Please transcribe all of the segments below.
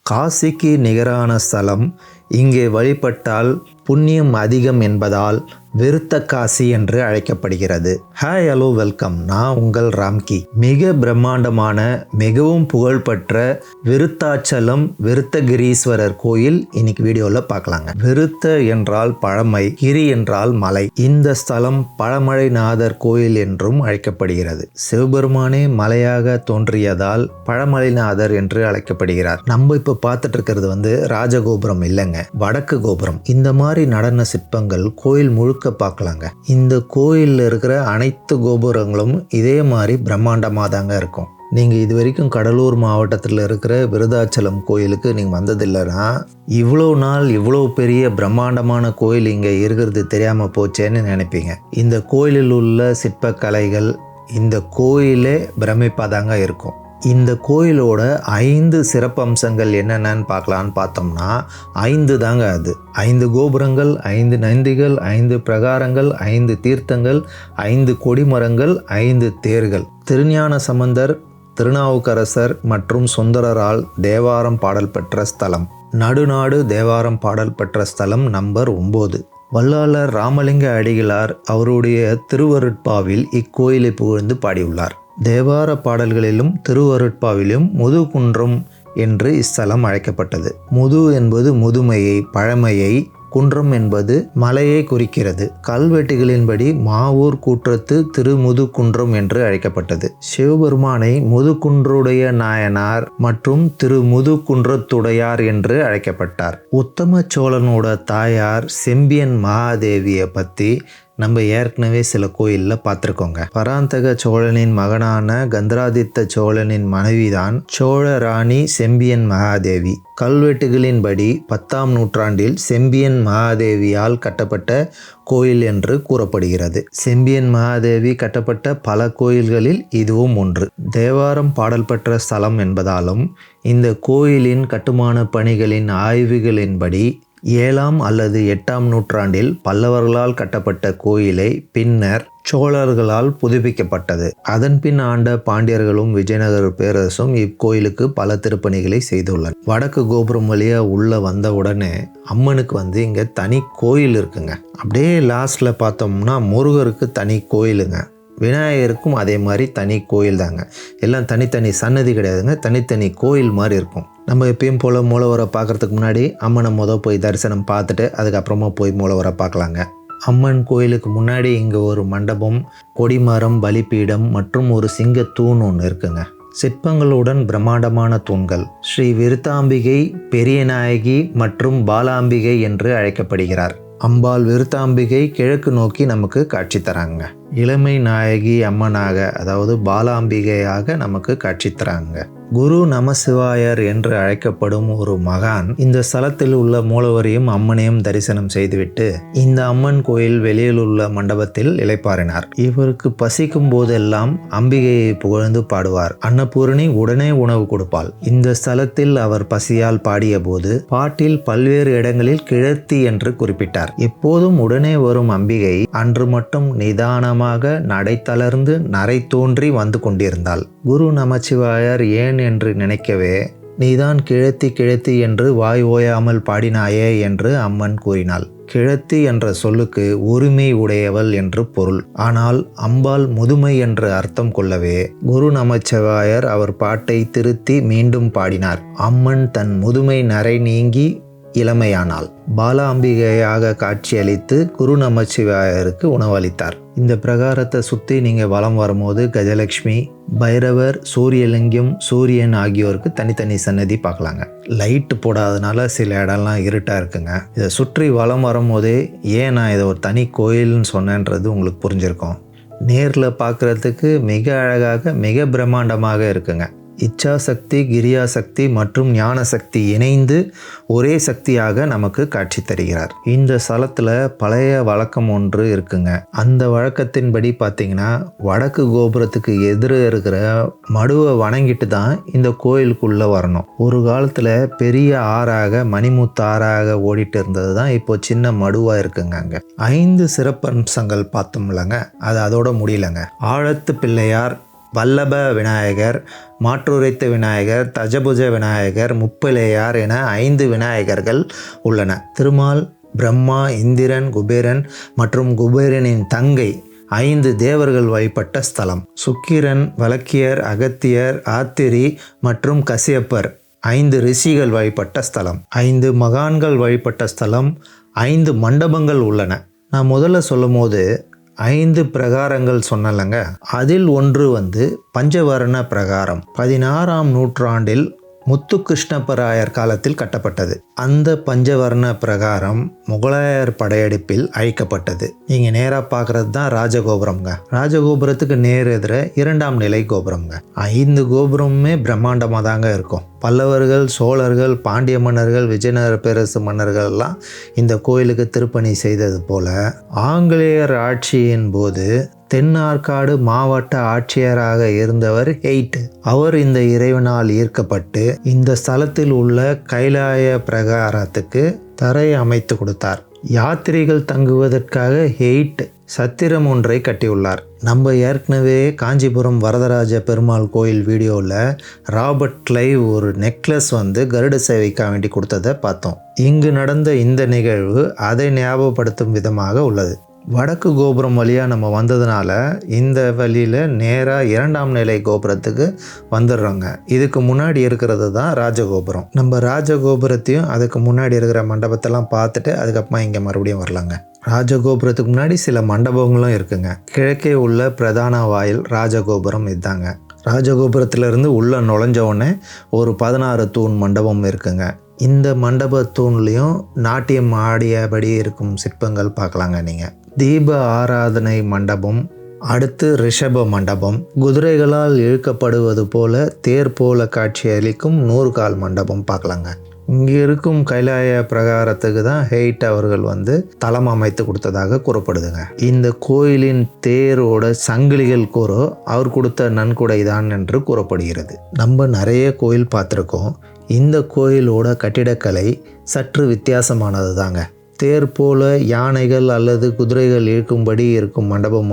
காசிக்கு நிகரான ஸ்தலம். இங்கே வழிபட்டால் புண்ணியம் அதிகம் என்பதால் விருத்த காசி என்று அழைக்கப்படுகிறது. Hi, hello, welcome. நான் உங்கள் ராம்கி. மிக பிரம்மாண்டமான மிகவும் புகழ்பெற்ற விருத்தாச்சலம் விருத்தகிரீஸ்வரர் கோயில் இன்னைக்கு வீடியோவில் பார்க்கலாங்க. விருத்த என்றால் பழமை, கிரி என்றால் மலை. இந்த ஸ்தலம் பழமலைநாதர் கோயில் என்றும் அழைக்கப்படுகிறது. சிவபெருமானே மலையாக தோன்றியதால் பழமலைநாதர் என்று அழைக்கப்படுகிறார். நம்ம இப்போ பார்த்துட்டு இருக்கிறது ராஜகோபுரம் இல்லைங்க, வடக்கு கோபுரம். இந்த மாதிரி நடன சிற்பங்கள் கோயில் முழுக்க பார்க்கலாங்க. இந்த கோயிலில் இருக்கிற அனைத்து கோபுரங்களும் இதே மாதிரி பிரம்மாண்டமாக தாங்க இருக்கும். நீங்கள் இது வரைக்கும் கடலூர் மாவட்டத்தில் இருக்கிற விருதாச்சலம் கோயிலுக்கு நீங்கள் வந்ததில்லைன்னா இவ்வளோ நாள் இவ்வளோ பெரிய பிரம்மாண்டமான கோயில் இங்கே இருக்கிறது தெரியாமல் போச்சேன்னு நினைப்பீங்க. இந்த கோயிலில் உள்ள சிற்பக்கலைகள் இந்த கோயிலே பிரமிப்பாக தாங்க இருக்கும். இந்த கோயிலோட 5 சிறப்பம்சங்கள் என்னென்னு பார்க்கலான்னு பார்த்தோம்னா 5 தாங்க. அது 5 கோபுரங்கள், 5 நந்திகள், 5 பிரகாரங்கள், 5 தீர்த்தங்கள், 5 கொடிமரங்கள், 5 தேர்கள். திருஞான சம்பந்தர், திருநாவுக்கரசர் மற்றும் சுந்தரரால் தேவாரம் பாடல் பெற்ற ஸ்தலம். நடுநாடு தேவாரம் பாடல் பெற்ற ஸ்தலம் நம்பர் 9. வல்லாளர் ராமலிங்க அடிகளார் அவருடைய திருவருட்பாவில் இக்கோயிலை புகழ்ந்து பாடியுள்ளார். தேவார பாடல்களிலும் திருவருட்பாவிலும் முதுகுன்றம் என்று இஸ்தலம் அழைக்கப்பட்டது. முது என்பது முதுமையை, பழமையை, குன்றம் என்பது மலையை குறிக்கிறது. கல்வெட்டுகளின்படி மாவூர் கூற்றத்து திருமுதுகுன்றம் என்று அழைக்கப்பட்டது. சிவபெருமானை முதுகுன்றுடைய நாயனார் மற்றும் திருமுதுகுன்றத்துடையார் என்று அழைக்கப்பட்டார். உத்தம சோழனோட தாயார் செம்பியன் மகாதேவியை பற்றி நம்ம ஏற்கனவே சில கோயிலில் பார்த்துருக்கோங்க. பராந்தக சோழனின் மகனான கந்தராதித்த சோழனின் மனைவிதான் சோழ ராணி செம்பியன் மகாதேவி. கல்வெட்டுகளின்படி 10ஆம் நூற்றாண்டில் செம்பியன் மகாதேவியால் கட்டப்பட்ட கோயில் என்று கூறப்படுகிறது. செம்பியன் மகாதேவி கட்டப்பட்ட பல கோயில்களில் இதுவும் ஒன்று. தேவாரம் பாடல் பெற்ற ஸ்தலம் என்பதாலும் இந்த கோயிலின் கட்டுமான பணிகளின் ஆய்வுகளின்படி 7ஆம் அல்லது 8ஆம் நூற்றாண்டில் பல்லவர்களால் கட்டப்பட்ட கோயிலை பின்னர் சோழர்களால் புதுப்பிக்கப்பட்டது. அதன் பின் ஆண்ட பாண்டியர்களும் விஜயநகர பேரரசும் இக்கோயிலுக்கு பல திருப்பணிகளை செய்துள்ளனர். வடக்கு கோபுரம் வழியா உள்ள வந்த உடனே அம்மனுக்கு இங்க தனி கோயில் இருக்குங்க. அப்படியே லாஸ்ட்ல பார்த்தோம்னா முருகருக்கு தனி கோயிலுங்க, விநாயகருக்கும் அதே மாதிரி தனி கோயில் தாங்க. எல்லாம் தனித்தனி சன்னதி கிடையாதுங்க, தனித்தனி கோயில் மாதிரி இருக்கும். நம்ம எப்பயும் போல் மூலவரை பார்க்குறதுக்கு முன்னாடி அம்மனை போய் தரிசனம் பார்த்துட்டு அதுக்கப்புறமா போய் மூலவரை பார்க்கலாங்க. அம்மன் கோயிலுக்கு முன்னாடி இங்கே ஒரு மண்டபம், கொடிமரம், பலிபீடம் மற்றும் ஒரு சிங்க தூண் ஒன்று இருக்குங்க. சிற்பங்களுடன் பிரம்மாண்டமான தூண்கள். ஸ்ரீ விருத்தாம்பிகை, பெரியநாயகி மற்றும் பாலாம்பிகை என்று அழைக்கப்படுகிறார். அம்பாள் விருத்தாம்பிகை கிழக்கு நோக்கி நமக்கு காட்சி தராங்க. இளமை நாயகி அம்மனாக, அதாவது பாலாம்பிகையாக நமக்கு காட்சி தராங்க. குரு நமசிவாயர் என்று அழைக்கப்படும் ஒரு மகான் இந்த ஸ்தலத்தில் உள்ள மூலவரையும் அம்மனையும் தரிசனம் செய்துவிட்டு இந்த அம்மன் கோயில் வெளியில் உள்ள மண்டபத்தில் இளைப்பாறினார். இவருக்கு பசிக்கும் போதெல்லாம் அம்பிகையை புகழ்ந்து பாடுவார். அன்னபூரணி உடனே உணவு கொடுப்பாள். இந்த ஸ்தலத்தில் அவர் பசியால் பாடிய போது பாட்டில் பல்வேறு இடங்களில் கிழத்தி என்று குறிப்பிட்டார். எப்போதும் உடனே வரும் அம்பிகை அன்று மட்டும் நிதானமாக நடை தளர்ந்து நரை தோன்றி வந்து கொண்டிருந்தாள். குரு நமச்சிவாயர் ஏன் என்று நினைக்கவே, நீதான் கிழத்தி கிழத்தி என்று வாய் ஓயாமல் பாடினாயே என்று அம்மன் கூறினாள். கிழத்தி என்ற சொல்லுக்கு உரிமை உடையவள் என்று பொருள். ஆனால் அம்பாள் முதுமை என்று அர்த்தம் கொள்ளவே குரு நமச்சிவாயர் அவர் பாட்டை திருத்தி மீண்டும் பாடினார். அம்மன் தன் முதுமை நரை நீங்கி இளமையானாள். பாலாம்பிகையாக காட்சியளித்து குரு நமச்சிவாயருக்கு உணவளித்தார். இந்த பிரகாரத்தை சுற்றி நீங்கள் வலம் வரும்போது கஜலட்சுமி, பைரவர், சூரியலிங்கம், சூரியன் ஆகியோருக்கு தனித்தனி சன்னதி பார்க்கலாங்க. லைட்டு போடாதனால சில இடம்லாம் இருட்டாக இருக்குங்க. இதை சுற்றி வலம் வரும்போதே ஏன் நான் இதை ஒரு தனி கோயில்னு சொன்னேன்றது உங்களுக்கு புரிஞ்சிருக்கும். நேரில் பார்க்குறதுக்கு மிக அழகாக, மிக பிரம்மாண்டமாக இருக்குங்க. இச்சாசக்தி, கிரியாசக்தி மற்றும் ஞான சக்தி இணைந்து ஒரே சக்தியாக நமக்கு காட்சி தருகிறார். இந்த ஸ்தலத்தில் பழைய வழக்கம் ஒன்று இருக்குங்க. அந்த வழக்கத்தின்படி பார்த்தீங்கன்னா வடக்கு கோபுரத்துக்கு எதிர இருக்கிற மடுவை வணங்கிட்டு தான் இந்த கோயிலுக்குள்ளே வரணும். ஒரு காலத்தில் பெரிய ஆறாக, மணிமுத்து ஆறாக ஓடிட்டு இருந்தது தான் இப்போ சின்ன மடுவாக இருக்குங்க. அங்கே 5 சிறப்பம்சங்கள் பார்த்தோம்லங்க, அது அதோட முடியலங்க. ஆழத்து பிள்ளையார், வல்லப விநாயகர், மாற்றுரைத்த விநாயகர், தஜபுஜ விநாயகர், முப்பிள்ளையார் என 5 விநாயகர்கள் உள்ளன. திருமால், பிரம்மா, இந்திரன், குபேரன் மற்றும் குபேரனின் தங்கை 5 தேவர்கள் வழிபட்ட ஸ்தலம். சுக்கிரன், வலக்கியர், அகத்தியர், ஆத்திரி மற்றும் கசியப்பர் 5 ரிஷிகள் வழிபட்ட ஸ்தலம். 5 மகான்கள் வழிபட்ட ஸ்தலம். 5 மண்டபங்கள் உள்ளன. நான் முதல்ல சொல்லும் போது 5 பிரகாரங்கள் சொன்னலங்க. அதில் ஒன்று பஞ்சவர்ண பிரகாரம். 16ஆம் நூற்றாண்டில் முத்துகிருஷ்ணப்பராயர் காலத்தில் கட்டப்பட்டது. அந்த பஞ்சவர்ண பிரகாரம் முகலாயர் படையெடுப்பில் அழிக்கப்பட்டது. நீங்க நேரா பார்க்கறது தான் ராஜகோபுரம்ங்க. ராஜகோபுரத்துக்கு நேர் எதிர 2ஆம் நிலை கோபுரம்ங்க. 5 கோபுரமுமே பிரம்மாண்டமாக தாங்க இருக்கும். பல்லவர்கள், சோழர்கள், பாண்டிய மன்னர்கள், விஜயநகர பேரரசு மன்னர்கள் எல்லாம் இந்த கோயிலுக்கு திருப்பணி செய்தது போல ஆங்கிலேயர் ஆட்சியின் போது தென்னார்காடு மாவட்ட ஆட்சியராக இருந்தவர் ஹெய்ட். அவர் இந்த இறைவனால் ஈர்க்கப்பட்டு இந்த ஸ்தலத்தில் உள்ள கைலாய பிரகாரத்துக்கு தரை அமைத்து கொடுத்தார். யாத்திரிகள் தங்குவதற்காக ஹெய்ட் சத்திரம் ஒன்றை கட்டியுள்ளார். நம்ம ஏற்கனவே காஞ்சிபுரம் வரதராஜ பெருமாள் கோயில் வீடியோவில் ராபர்ட் கிளைவ் ஒரு நெக்லஸ் கருட சேவைக்காக வேண்டி கொடுத்ததை பார்த்தோம். இங்கு நடந்த இந்த நிகழ்வு அதை ஞாபகப்படுத்தும் விதமாக உள்ளது. வடக்கு கோபுரம் வழியாக நம்ம வந்ததுனால இந்த வழியில் நேராக 2ஆம் நிலை கோபுரத்துக்கு வந்துடுறோங்க. இதுக்கு முன்னாடி இருக்கிறது தான் ராஜகோபுரம். நம்ம ராஜகோபுரத்தையும் அதுக்கு முன்னாடி இருக்கிற மண்டபத்தெல்லாம் பார்த்துட்டு அதுக்கப்புறமா இங்கே மறுபடியும் வரலாங்க. ராஜகோபுரத்துக்கு முன்னாடி சில மண்டபங்களும் இருக்குங்க. கிழக்கே உள்ள பிரதான வாயில் ராஜகோபுரம் இதுதாங்க. ராஜகோபுரத்திலிருந்து உள்ள நுழைஞ்ச உடனே ஒரு 16 தூண் மண்டபம் இருக்குங்க. இந்த மண்டப தூண்லேயும் நாட்டியம் ஆடியபடி இருக்கும் சிற்பங்கள் பார்க்கலாங்க. நீங்கள் தீப ஆராதனை மண்டபம், அடுத்து ரிஷப மண்டபம், குதிரைகளால் இழுக்கப்படுவது போல தேர் போல காட்சி அளிக்கும் 100 கால் மண்டபம் பார்க்கலாங்க. இங்கே இருக்கும் கைலாய பிரகாரத்துக்கு தான் ஹெய்ட் அவர்கள் தளம் அமைத்து கொடுத்ததாக கூறப்படுதுங்க. இந்த கோயிலின் தேரோட சங்கிலிகள் கூற அவர் கொடுத்த நன்கொடை தான் என்று கூறப்படுகிறது. நம்ம நிறைய கோயில் பார்த்துருக்கோம். இந்த கோயிலோட கட்டிடக்கலை சற்று வித்தியாசமானது தாங்க. தேர் போல யானைகள் அல்லது குதிரைகள் இழுக்கும்படி இருக்கும் மண்டபம்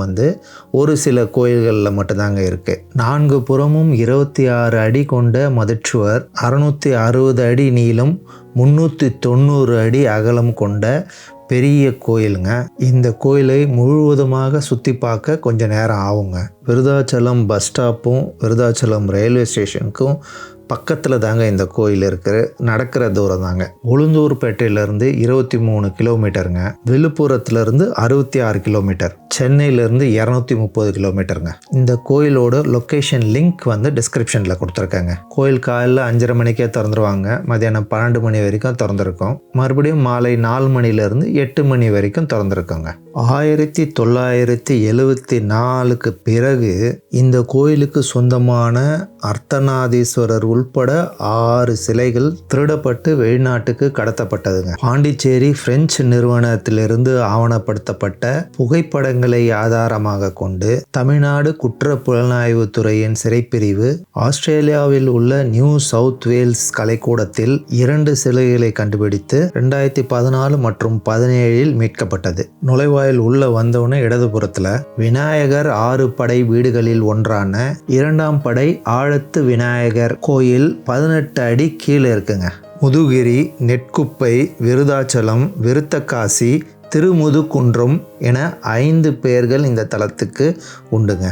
ஒரு சில கோயில்களில் மட்டும்தாங்க இருக்குது. 4 புறமும் 26 அடி கொண்ட மதிச்சுவர், 660 அடி நீளம், 390 அடி அகலம் கொண்ட பெரிய கோயிலுங்க. இந்த கோயிலை முழுவதுமாக சுற்றி பார்க்க கொஞ்சம் நேரம் ஆகுங்க. விருதாச்சலம் பஸ் ஸ்டாப்பும் விருதாச்சலம் ரயில்வே ஸ்டேஷனுக்கும் பக்கத்தில் தாங்க இந்த கோயில் இருக்குது. நடக்கிற தூரம் தாங்க. உளுந்தூர்பேட்டையிலேருந்து 23 கிலோமீட்டருங்க. விழுப்புரத்துலேருந்து 66 கிலோமீட்டர். சென்னையிலேருந்து 230 கிலோமீட்டருங்க. இந்த கோயிலோட லொக்கேஷன் லிங்க் டிஸ்கிரிப்ஷனில் கொடுத்துருக்காங்க. கோயில் காலையில் 5:30 மணிக்கே திறந்துருவாங்க. மதியானம் 12 மணி வரைக்கும் திறந்துருக்கோம். மறுபடியும் மாலை 4 மணிலேருந்து 8 மணி வரைக்கும் திறந்துருக்கோங்க. 1974க்கு பிறகு இந்த கோயிலுக்கு சொந்தமான அர்த்தநாதீஸ்வரர் உள்பட 6 சிலைகள் திருடப்பட்டு வெளிநாட்டுக்கு கடத்தப்பட்டதுங்க. பாண்டிச்சேரி பிரெஞ்சு நிறுவனத்திலிருந்து ஆவணப்படுத்தப்பட்ட புகைப்படங்களை ஆதாரமாக கொண்டு தமிழ்நாடு குற்ற புலனாய்வு துறையின் சிறைப்பிரிவு ஆஸ்திரேலியாவில் உள்ள நியூ சவுத் வேல்ஸ் கலைக்கூடத்தில் 2 சிலைகளை கண்டுபிடித்து 2014 மற்றும் 17 மீட்கப்பட்டது. நுழைவாயில் உள்ள வந்தவுடனே இடதுபுறத்துல விநாயகர் 6 படை வீடுகளில் ஒன்றான 2ஆம் படை ஆழத்து விநாயகர் கோயில் 18 அடி கீழே இருக்குங்க. முதுகிரி, நெற்குப்பை, விருதாச்சலம், விருத்தக்காசி, திருமுதுகுன்றம் என 5 பெயர்கள் இந்த தலத்துக்கு உண்டுங்க.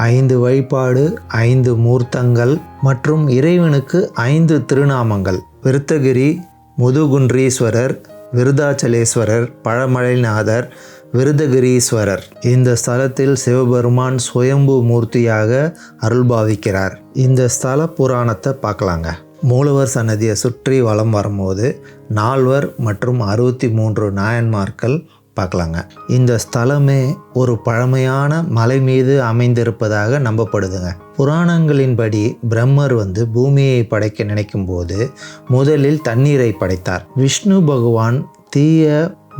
5 வழிபாடு, 5 மூர்த்தங்கள் மற்றும் இறைவனுக்கு 5 திருநாமங்கள். விருத்தகிரி, முதுகுன்றீஸ்வரர், விருதாச்சலேஸ்வரர், பழமழைநாதர், விருதகிரீஸ்வரர். இந்த ஸ்தலத்தில் சிவபெருமான் சுயம்பு மூர்த்தியாக அருள்பாவிக்கிறார். இந்த ஸ்தல புராணத்தை பார்க்கலாங்க. மூலவர் சன்னதியை சுற்றி வலம் வரும்போது 4 மற்றும் 63 நாயன்மார்கள் பார்க்கலாங்க. இந்த ஸ்தலமே ஒரு பழமையான மலை மீது அமைந்திருப்பதாக நம்பப்படுதுங்க. புராணங்களின்படி பிரம்மர் பூமியை படைக்க நினைக்கும் போது முதலில் தண்ணீரை படைத்தார். விஷ்ணு பகவான் தீய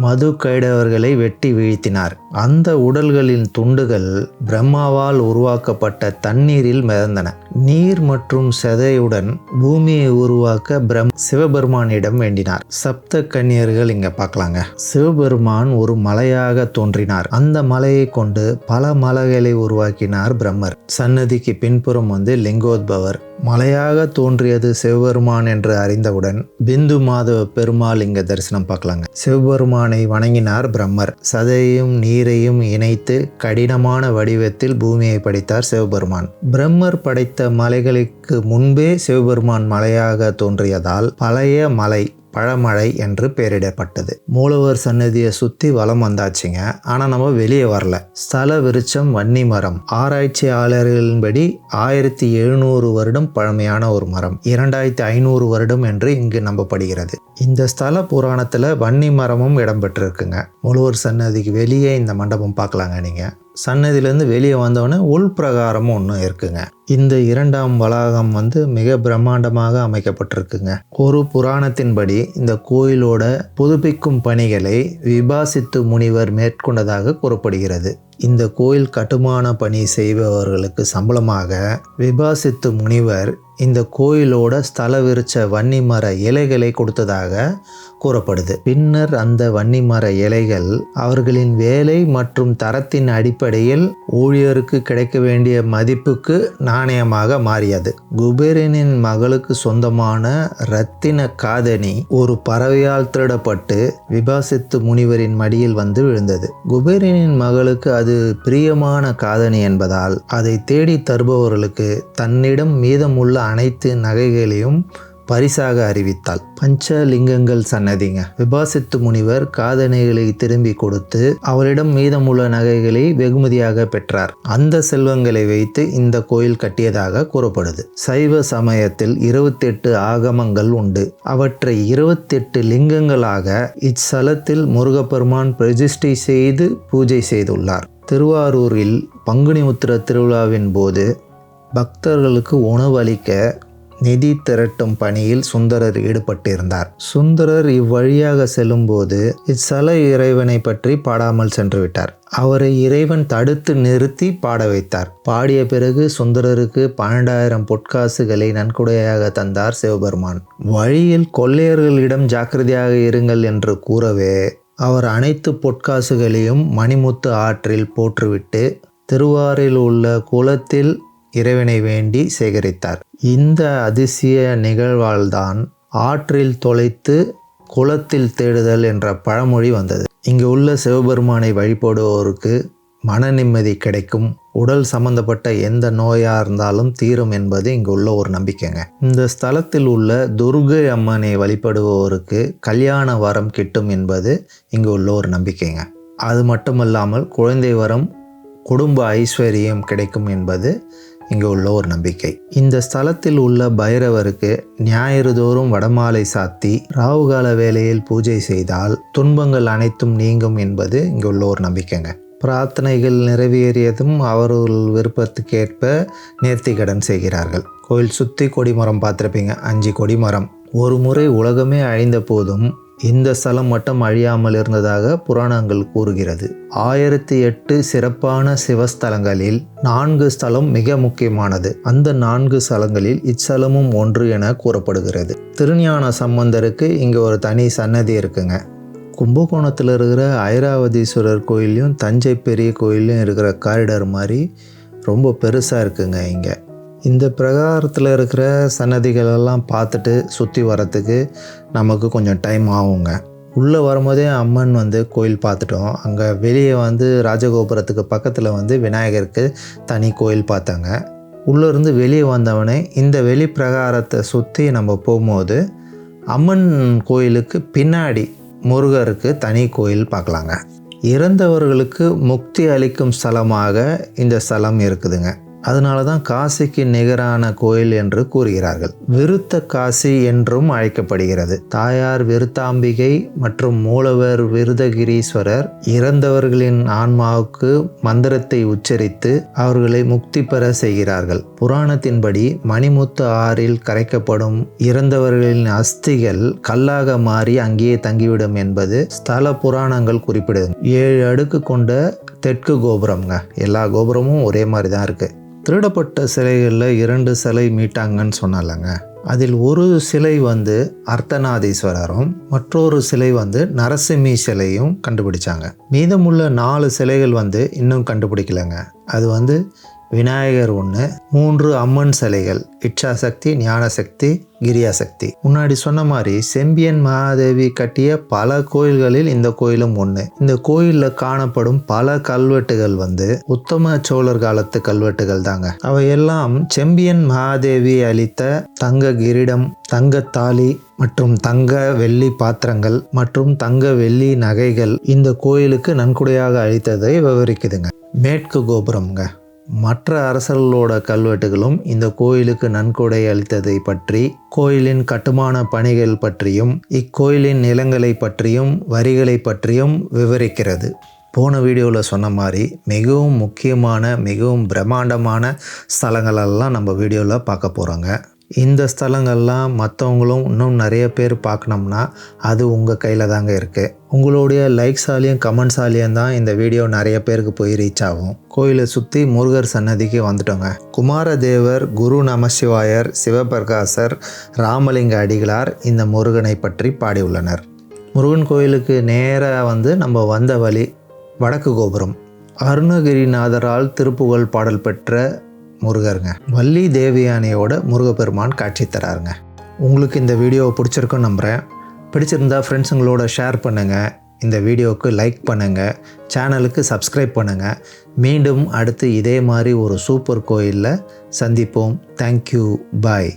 மது கைடவர்களை வெட்டி வீழ்த்தினார். அந்த உடல்களின் துண்டுகள் பிரம்மாவால் உருவாக்கப்பட்ட தண்ணீரில் மிதந்தன. நீர் மற்றும் செதையுடன் பூமியை உருவாக்க சிவபெருமானிடம் வேண்டினார். சப்த கன்னியர்கள் இங்க பார்க்கலாங்க. சிவபெருமான் ஒரு மலையாக தோன்றினார். அந்த மலையை கொண்டு பல மலைகளை உருவாக்கினார் பிரம்மர். சன்னதிக்கு பின்புறம் லிங்கோத்பவர். மலையாக தோன்றியது சிவபெருமான் என்று அறிந்தவுடன் பிந்து மாதவ பெருமாள் இங்க தரிசனம் பார்க்கலாங்க. சிவபெருமானை வணங்கினார் பிரம்மர். சதையையும் நீரையும் இணைத்து கடினமான வடிவத்தில் பூமியை படைத்தார் சிவபெருமான். பிரம்மர் படைத்த மலைகளுக்கு முன்பே சிவபெருமான் மலையாக தோன்றியதால் பழைய மலை பழமழை என்று பெயரிடப்பட்டது. மூலவர் சன்னதியை சுற்றி வலம் வந்தாச்சுங்க. ஆனால் நம்ம வெளியே வரல. ஸ்தல விருட்சம் வன்னி மரம். ஆராய்ச்சியாளர்களின்படி 1700 வருடம் பழமையான ஒரு மரம். 2500 வருடம் என்று இங்கு நம்பப்படுகிறது. இந்த ஸ்தல புராணத்தில் வன்னி மரமும் இடம்பெற்றிருக்குங்க. மூலவர் சன்னதிக்கு வெளியே இந்த மண்டபம் பார்க்கலாங்க. நீங்கள் சன்னதியிலேருந்து வெளியே வந்தோடனே உள் பிரகாரமும் ஒன்று இருக்குங்க. இந்த இரண்டாம் வளாகம் மிக பிரம்மாண்டமாக அமைக்கப்பட்டிருக்குங்க. ஒரு புராணத்தின்படி இந்த கோயிலோட புதுப்பிக்கும் பணிகளை விபாசித்து முனிவர் மேற்கொண்டதாக கூறப்படுகிறது. இந்த கோயில் கட்டுமான பணி செய்பவர்களுக்கு சம்பளமாக விபாசித்து முனிவர் இந்த கோயிலோட ஸ்தல விருட்ச வன்னி மர இலைகளை கொடுத்ததாக கூறப்படுது. பின்னர் அந்த வன்னி மர இலைகள் அவர்களின் வேலை மற்றும் தரத்தின் அடிப்படையில் ஊழியருக்கு கிடைக்க வேண்டிய மதிப்புக்கு நாணயமாக மாறியது. குபேரனின் மகளுக்கு சொந்தமான ரத்தின காதணி ஒரு பறவையால் திருடப்பட்டு விபாசித்து முனிவரின் மடியில் விழுந்தது. குபேரனின் மகளுக்கு அது பிரியமான காதணி என்பதால் அதை தேடி தருபவர்களுக்கு தன்னிடம் மீதமுள்ள அனைத்து நகைகளையும் பரிசாக அறிவித்தாள். பஞ்சலிங்கங்கள் சன்னதிங்க. விபாசித்து முனிவர் காதணிகளை திரும்பி கொடுத்து அவரிடம் மீதமுள்ள நகைகளை வெகுமதியாக பெற்றார். அந்த செல்வங்களை வைத்து இந்த கோயில் கட்டியதாக கூறப்படுது. சைவ சமயத்தில் 28 ஆகமங்கள் உண்டு. அவற்றை 28 லிங்கங்களாக இச்சலத்தில் முருகப்பெருமான் பிரதிஷ்டை செய்து பூஜை செய்துள்ளார். திருவாரூரில் பங்குனி உத்திர திருவிழாவின் போது பக்தர்களுக்கு உணவு அளிக்க நிதி திரட்டும் பணியில் சுந்தரர் ஈடுபட்டிருந்தார். சுந்தரர் இவ்வழியாக செல்லும்போது இச்சல இறைவனை பற்றி பாடாமல் சென்று விட்டார். அவரை இறைவன் தடுத்து நிறுத்தி பாட வைத்தார். பாடிய பிறகு சுந்தரருக்கு 12,000 பொற்காசுகளை நன்கொடையாக தந்தார் சிவபெருமான். வழியில் கொள்ளையர்களிடம் ஜாக்கிரதையாக இருங்கள் என்று கூறவே அவர் அனைத்து பொற்காசுகளையும் மணிமுத்து ஆற்றில் போற்றுவிட்டு திருவாரூரில் உள்ள குளத்தில் இறைவனை வேண்டி சேகரித்தார். இந்த அதிசய நிகழ்வால்தான் ஆற்றில் தொலைத்து குளத்தில் தேடுதல் என்ற பழமொழி வந்தது. இங்கு உள்ள சிவபெருமானை வழிபடுவோருக்கு மன நிம்மதி கிடைக்கும். உடல் சம்பந்தப்பட்ட எந்த நோயாக இருந்தாலும் தீரும் என்பது இங்கு உள்ள ஒரு நம்பிக்கைங்க. இந்த ஸ்தலத்தில் உள்ள துர்கை அம்மனை வழிபடுவோருக்கு கல்யாண வரம் கிட்டும் என்பது இங்கு உள்ள ஒரு நம்பிக்கைங்க. அது மட்டுமல்லாமல் குழந்தை வரம், குடும்ப ஐஸ்வர்யம் கிடைக்கும் என்பது இங்கு உள்ள ஒரு நம்பிக்கை. இந்த ஸ்தலத்தில் உள்ள பைரவருக்கு ஞாயிறு தோறும் வடமாலை சாத்தி ராவுகால வேளையில் பூஜை செய்தால் துன்பங்கள் அனைத்தும் நீங்கும் என்பது இங்கு உள்ள ஒரு நம்பிக்கைங்க. பிரார்த்தனைகள் நிறைவேறியதும் அவர்கள் விருப்பத்துக்கேற்ப நேர்த்தி கடன் செய்கிறார்கள். கோயில் சுற்றி கொடிமரம் பார்த்துருப்பீங்க, 5 கொடிமரம். ஒரு முறை உலகமே அழிந்த போதும் இந்த ஸ்தலம் மட்டும் அழியாமல் இருந்ததாக புராணங்கள் கூறுகிறது. 1008 சிறப்பான சிவஸ்தலங்களில் 4 ஸ்தலம் மிக முக்கியமானது. அந்த 4 ஸ்தலங்களில் இச்சலமும் ஒன்று என கூறப்படுகிறது. திருஞான சம்பந்தருக்கு இங்கே ஒரு தனி சன்னதி இருக்குங்க. கும்பகோணத்தில் இருக்கிற ஐராவதீஸ்வரர் கோயிலையும் தஞ்சை பெரிய கோயிலையும் இருக்கிற காரிடார் மாதிரி ரொம்ப பெருசாக இருக்குங்க. இங்கே இந்த பிரகாரத்தில் இருக்கிற சன்னதிகளெல்லாம் பார்த்துட்டு சுற்றி வரத்துக்கு நமக்கு கொஞ்சம் டைம் ஆகுங்க. உள்ளே வரும்போதே அம்மன் கோயில் பார்த்துட்டோம். அங்கே வெளியே ராஜகோபுரத்துக்கு பக்கத்தில் விநாயகருக்கு தனி கோயில் பார்த்தாங்க. உள்ளேருந்து வெளியே வந்தவனே இந்த வெளி பிரகாரத்தை சுற்றி நம்ம போகும்போது அம்மன் கோயிலுக்கு பின்னாடி முருகருக்கு தனி கோயில் பார்க்கலாங்க. இறந்தவர்களுக்கு முக்தி அளிக்கும் ஸ்தலமாக இந்த ஸ்தலம் இருக்குதுங்க. அதனால தான் காசிக்கு நிகரான கோயில் என்று கூறுகிறார்கள். விருத்த காசி என்றும் அழைக்கப்படுகிறது. தாயார் விருத்தாம்பிகை மற்றும் மூலவர் விருதகிரீஸ்வரர் இறந்தவர்களின் ஆன்மாவுக்கு மந்திரத்தை உச்சரித்து அவர்களை முக்தி பெற செய்கிறார்கள். புராணத்தின்படி மணிமுத்து ஆறில் கரைக்கப்படும் இறந்தவர்களின் அஸ்திகள் கல்லாக மாறி அங்கேயே தங்கிவிடும் என்பது ஸ்தல புராணங்கள் குறிப்பிடுது. 7 அடுக்கு கொண்ட தெற்கு கோபுரம்ங்க. எல்லா கோபுரமும் ஒரே மாதிரி தான் இருக்குது. திருடப்பட்ட சிலைகளில் 2 சிலை மீட்டாங்கன்னு சொன்னாலங்க. அதில் ஒரு சிலை அர்த்தநாதீஸ்வரரும் மற்றொரு சிலை நரசிம்மி சிலையும் கண்டுபிடிச்சாங்க. மீதமுள்ள 4 சிலைகள் இன்னும் கண்டுபிடிக்கலைங்க. அது விநாயகர் 1, 3 அம்மன் சிலைகள், இச்சாசக்தி, ஞானசக்தி, கிரியாசக்தி. முன்னாடி சொன்ன மாதிரி செம்பியன் மகாதேவி கட்டிய பல கோயில்களில் இந்த கோயிலும் ஒன்று. இந்த கோயிலில் காணப்படும் பல கல்வெட்டுகள் உத்தம சோழர் காலத்து கல்வெட்டுகள் தாங்க. அவையெல்லாம் செம்பியன் மகாதேவி அளித்த தங்க கிரீடம், தங்க தாலி மற்றும் தங்க வெள்ளி பாத்திரங்கள் மற்றும் தங்க வெள்ளி நகைகள் இந்த கோயிலுக்கு நன்கொடையாக அளித்ததை விவரிக்குதுங்க. மேற்கு கோபுரம்ங்க. மற்ற அரசர்களோட கல்வெட்டுகளும் இந்த கோயிலுக்கு நன்கொடை அளித்ததை பற்றி, கோயிலின் கட்டுமான பணிகள் பற்றியும், இக்கோயிலின் நிலங்களை பற்றியும் வரிகளை பற்றியும் விவரிக்கிறது. போன வீடியோவில் சொன்ன மாதிரி மிகவும் முக்கியமான மிகவும் பிரம்மாண்டமான ஸ்தலங்களெல்லாம் நம்ம வீடியோவில் பார்க்க போகிறோங்க. இந்த ஸ்தலங்கள்லாம் மற்றவங்களும் இன்னும் நிறைய பேர் பார்க்கணும்னா அது உங்கள் கையில் தாங்க இருக்குது. உங்களுடைய லைக்ஸாலையும் கமெண்ட்ஸாலையும் தான் இந்த வீடியோ நிறைய பேருக்கு போய் ரீச் ஆகும். கோயிலை சுற்றி முருகர் சன்னதிக்கு வந்துட்டோங்க. குமாரதேவர், குரு நமசிவாயர், சிவபிரகாசர், ராமலிங்க அடிகளார் இந்த முருகனை பற்றி பாடியுள்ளனர். முருகன் கோயிலுக்கு நேராக நம்ம வந்த வழி வடக்கு கோபுரம். அருணகிரிநாதரால் திருப்புகழ் பாடல் பெற்ற முருகருங்க. வள்ளி தேவயானையோட முருகப்பெருமான் காட்சி தராருங்க. உங்களுக்கு இந்த வீடியோவை பிடிச்சிருக்குன்னு நம்புகிறேன். பிடிச்சிருந்தா ஃப்ரெண்ட்ஸுங்களோட ஷேர் பண்ணுங்கள். இந்த வீடியோவுக்கு லைக் பண்ணுங்கள். சேனலுக்கு சப்ஸ்கிரைப் பண்ணுங்கள். மீண்டும் அடுத்து இதே மாதிரி ஒரு சூப்பர் கோயிலில் சந்திப்போம். தேங்க்யூ. பாய்.